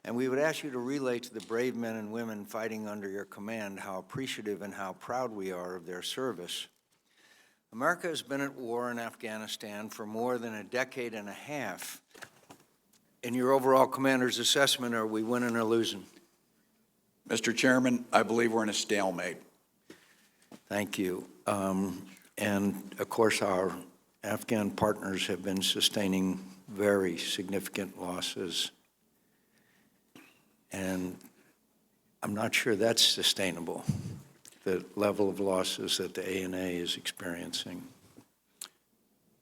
And we would ask you to relay to the brave men and women fighting under your command how appreciative and how proud we are of their service. America has been at war in Afghanistan for more than a decade and a half. In your overall commander's assessment, are we winning or losing? Mr. Chairman, I believe we're in a stalemate. Thank you. And of course, our Afghan partners have been sustaining very significant losses. And I'm not sure that's sustainable, the level of losses that the ANA is experiencing.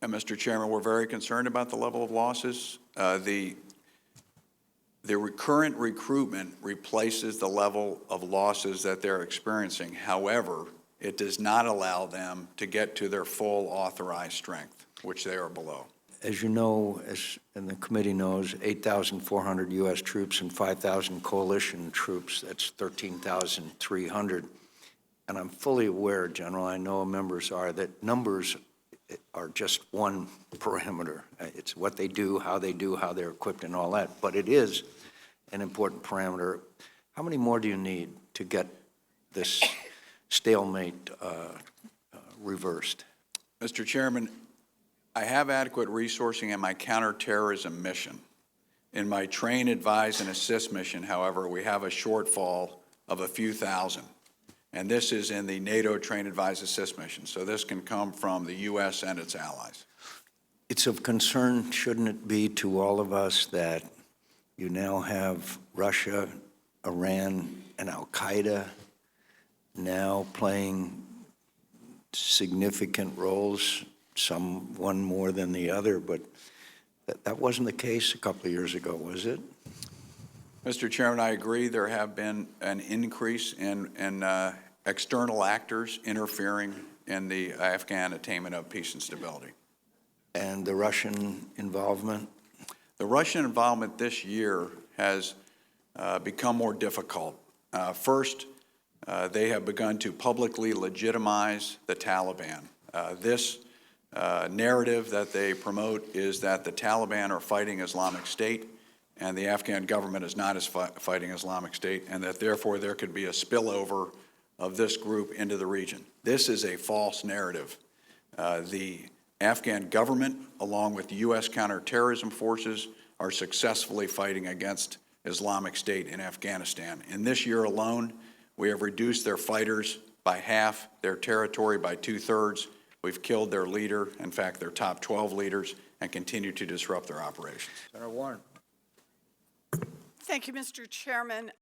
And Mr. Chairman, we're very concerned about the level of losses. The current recruitment replaces the level of losses that they're experiencing. However, it does not allow them to get to their full authorized strength, which they are below. As you know, and the committee knows, 8,400 U.S. troops and 5,000 coalition troops, that's 13,300. And I'm fully aware, General, I know members are, that numbers are just one parameter. It's what they do, how they're equipped and all that. But it is an important parameter. How many more do you need to get this stalemate reversed? Mr. Chairman, I have adequate resourcing in my counterterrorism mission. In my train, advise, and assist mission, however, we have a shortfall of a few thousand. And this is in the NATO train, advise, assist mission. So this can come from the U.S. and its allies. It's of concern, shouldn't it be, to all of us that you now have Russia, Iran, and Al-Qaeda now playing significant roles, some one more than the other, but that wasn't the case a couple of years ago, was it? Mr. Chairman, I agree there have been an increase in external actors interfering in the Afghan attainment of peace and stability. And the Russian involvement? The Russian involvement this year has become more difficult. First, they have begun to publicly legitimize the Taliban. This narrative that they promote is that the Taliban are fighting Islamic State and the Afghan government is not fighting Islamic State, and that therefore there could be a spillover of this group into the region. This is a false narrative. The Afghan government, along with U.S. counterterrorism forces, are successfully fighting against Islamic State in Afghanistan. In this year alone, we have reduced their fighters by half, their territory by 2/3. We've killed their leader, in fact, their top 12 leaders, and continue to disrupt their operations. Senator Warren. Thank you, Mr. Chairman.